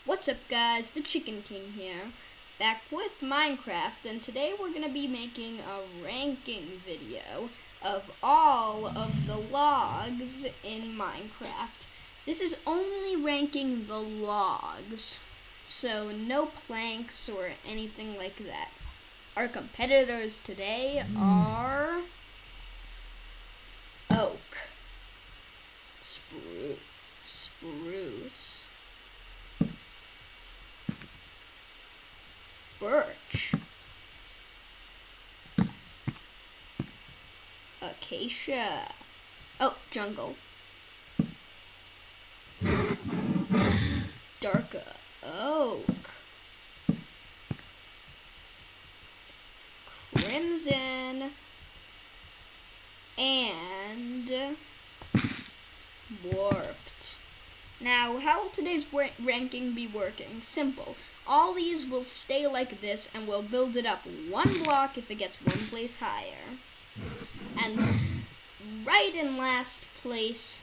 What's up guys, the Chicken King here, back with Minecraft, and today we're going to be making a ranking video of all of the logs in Minecraft. This is only ranking the logs, so no planks or anything like that. Our competitors today are oak, spruce, birch, acacia, jungle, dark oak, crimson, and warped. Now, how will today's ranking be working? Simple. All these will stay like this, and we'll build it up one block if it gets one place higher. And right in last place,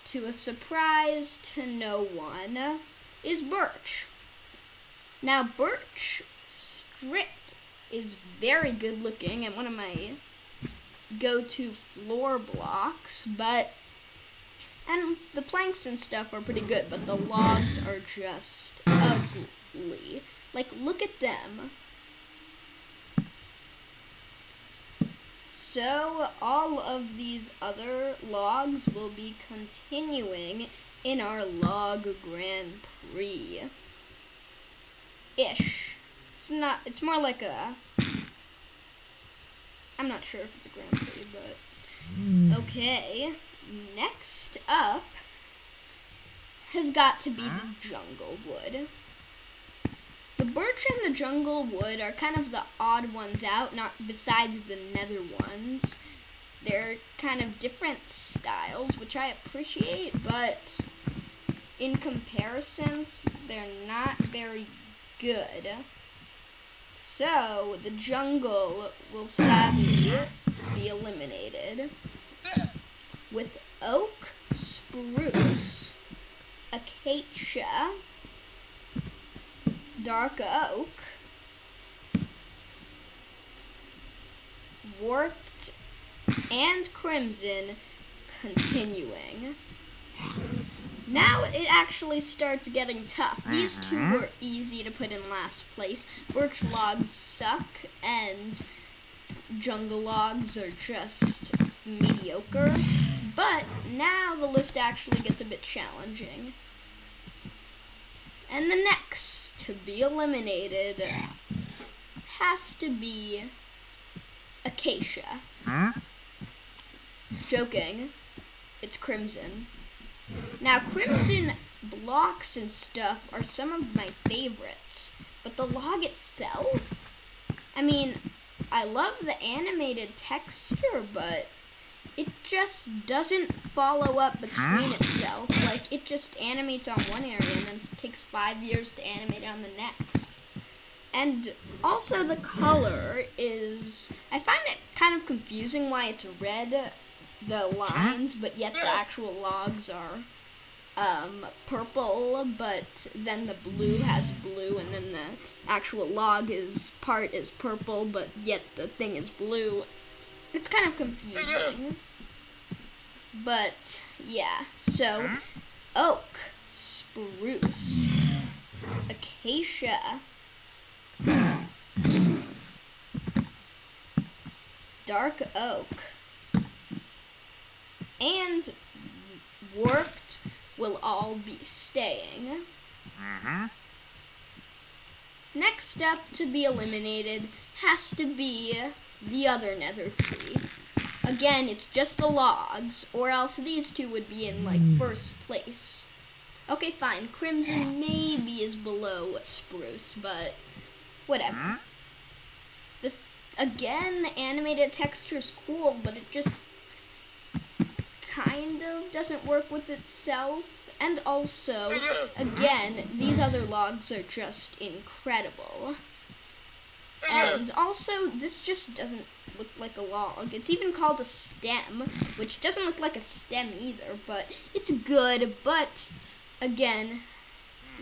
to a surprise to no one, is birch. Now, birch stripped is very good looking and one of my go-to floor blocks, and the planks and stuff are pretty good, but the logs are just ugly. Like, look at them. So, all of these other logs will be continuing in our log Grand Prix. Ish. It's more like I'm not sure if it's a Grand Prix, but okay. Next up has got to be the jungle wood. The birch and the jungle wood are kind of the odd ones out, not besides the nether ones. They're kind of different styles, which I appreciate, but in comparisons, they're not very good. So, the jungle will sadly be eliminated, with oak, spruce, acacia, dark oak, warped, and crimson continuing. Now it actually starts getting tough. These two were easy to put in last place. Birch logs suck, and jungle logs are just mediocre. But now the list actually gets a bit challenging. And the next to be eliminated has to be acacia. Joking. It's crimson. Now, crimson blocks and stuff are some of my favorites, but the log itself, I mean, I love the animated texture, but it just doesn't follow up between itself. Like, it just animates on one area and then it takes 5 years to animate on the next. And also the color is, I find it kind of confusing why it's red, the lines, but yet the actual logs are purple, but then the blue has blue, and then the actual log part is purple, but yet the thing is blue. It's kind of confusing. But yeah, so oak, spruce, acacia, dark oak, and warped will all be staying. Next up to be eliminated has to be the other nether tree. Again, it's just the logs, or else these two would be in, like, first place. Okay, fine, crimson maybe is below spruce, but whatever. Again, the animated texture is cool, but it just kind of doesn't work with itself. And also, again, these other logs are just incredible. And also, this just doesn't look like a log. It's even called a stem, which doesn't look like a stem either, but it's good. But, again,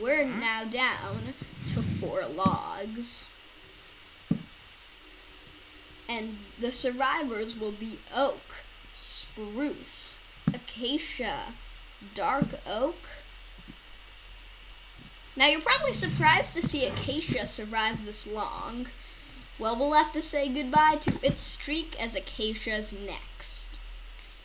we're now down to 4 logs. And the survivors will be oak, spruce, acacia, dark oak. Now you're probably surprised to see acacia survive this long. Well, we'll have to say goodbye to its streak as acacia's next.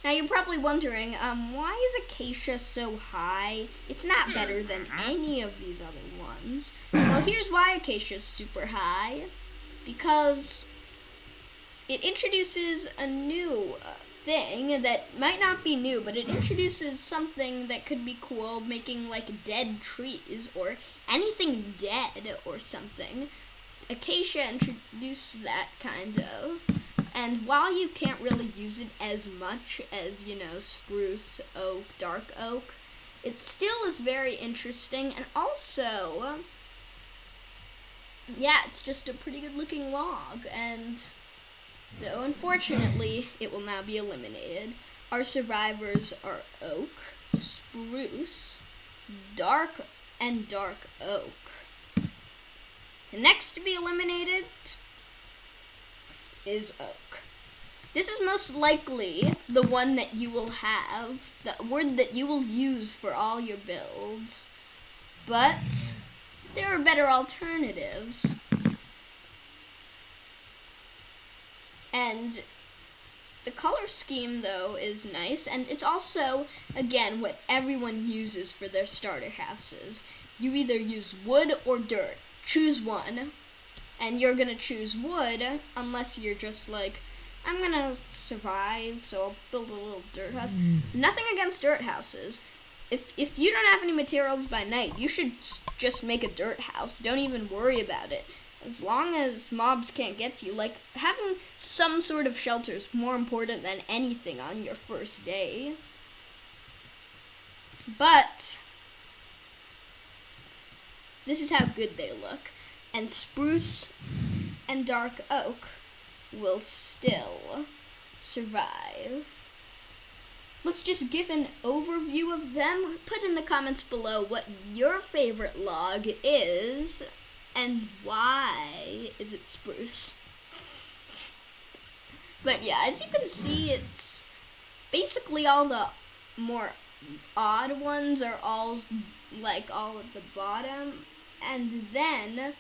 Now you're probably wondering, why is acacia so high? It's not better than any of these other ones. Well, here's why acacia's super high. Because it introduces a new thing that might not be new, but it introduces something that could be cool, making like dead trees or anything dead or something. Acacia introduced that kind of. And while you can't really use it as much as, spruce, oak, dark oak, it still is very interesting. And also, it's just a pretty good looking log. And though unfortunately, it will now be eliminated. Our survivors are oak, spruce, dark oak. The next to be eliminated is oak. This is most likely the one that you will have, the word that you will use for all your builds. But there are better alternatives. And the color scheme, though, is nice, and it's also, again, what everyone uses for their starter houses. You either use wood or dirt. Choose one. And you're gonna choose wood, unless you're just like, I'm gonna survive, so I'll build a little dirt house. Nothing against dirt houses. If you don't have any materials by night, you should just make a dirt house. Don't even worry about it. As long as mobs can't get to you, like, having some sort of shelter is more important than anything on your first day. But this is how good they look. And spruce and dark oak will still survive. Let's just give an overview of them. Put in the comments below what your favorite log is and why is it spruce. But yeah, as you can see, it's basically all the more odd ones are all at the bottom, and then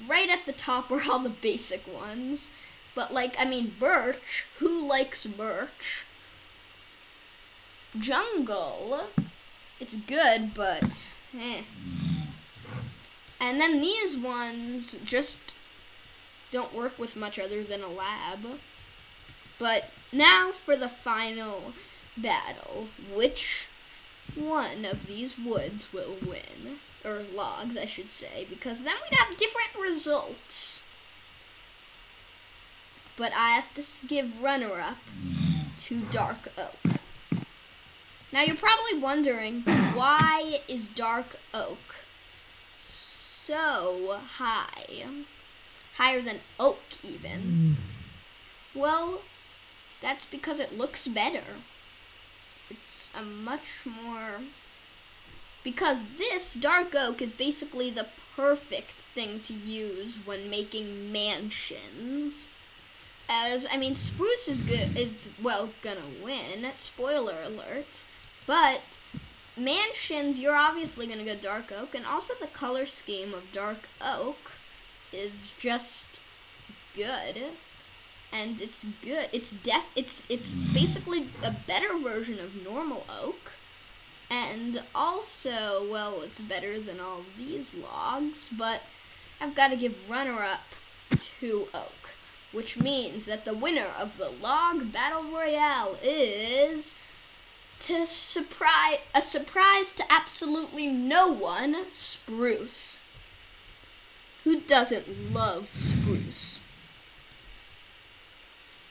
right at the top are all the basic ones. But birch, who likes birch? Jungle, it's good, but And then these ones just don't work with much other than a lab. But now for the final battle. Which one of these woods will win? Or logs, I should say, because then we'd have different results. But I have to give runner-up to dark oak. Now you're probably wondering, why is dark oak so high? Higher than oak, even. Well, that's because it looks better. It's a much more... Because this dark oak is basically the perfect thing to use when making mansions. Spruce is gonna win, spoiler alert, but mansions, you're obviously gonna go dark oak, and also the color scheme of dark oak is just good, and it's good. It's basically a better version of normal oak, and also, it's better than all these logs, but I've got to give runner-up to oak. Which means that the winner of the log battle royale is, a surprise to absolutely no one, spruce. Who doesn't love spruce?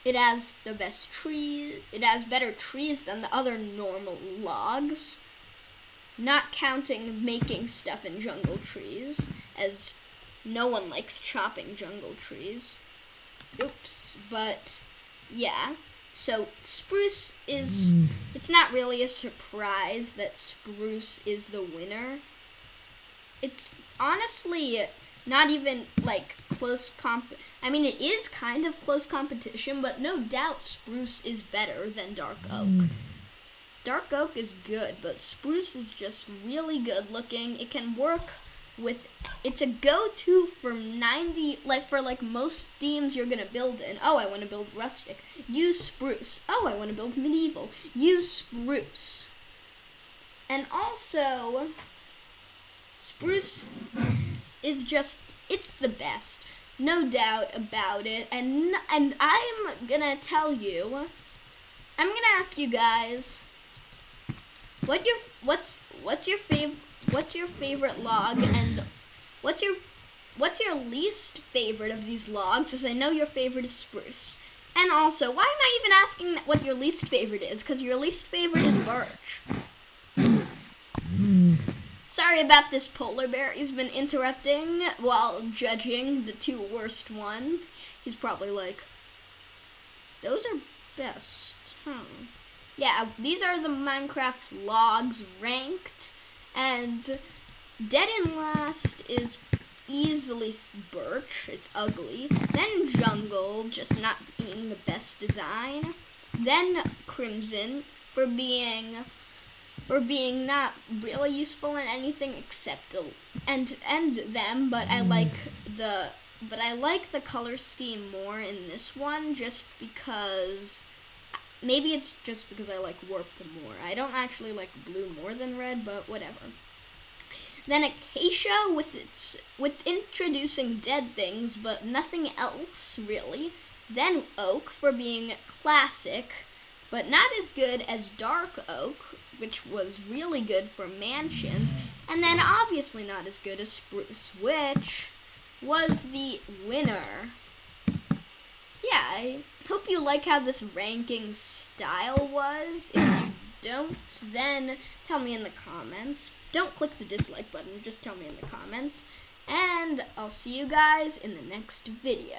It has the best trees. It has better trees than the other normal logs, not counting making stuff in jungle trees, as no one likes chopping jungle trees. Oops, but yeah, so spruce is, it's not really a surprise that spruce is the winner. it's honestly not even like I mean, it is kind of close competition, but no doubt spruce is better than dark oak. Dark oak is good, but spruce is just really good looking. It can work with, it's a go-to for most themes you're gonna build in. Oh, I want to build rustic. Use spruce. Oh, I want to build medieval. Use spruce. And also, spruce is just, it's the best. No doubt about it. And I'm gonna tell you, I'm gonna ask you guys, what's your favorite log, and what's your least favorite of these logs, as I know your favorite is spruce. And also, why am I even asking what your least favorite is? Because your least favorite is birch. Sorry about this polar bear. He's been interrupting while judging the two worst ones. He's probably like, those are best, huh? Yeah, these are the Minecraft logs ranked, and dead in last is easily birch. It's ugly. Then jungle, just not being the best design. Then crimson for being not really useful in anything except and them, but I like the color scheme more in this one, just because maybe it's just because I like warped more. I don't actually like blue more than red, but whatever. Then acacia with introducing dead things, but nothing else really. Then oak for being classic, but not as good as dark oak, which was really good for mansions. And then obviously not as good as spruce, which was the winner. Yeah, I hope you like how this ranking style was. If you don't, then tell me in the comments. Don't click the dislike button, just tell me in the comments. And I'll see you guys in the next video.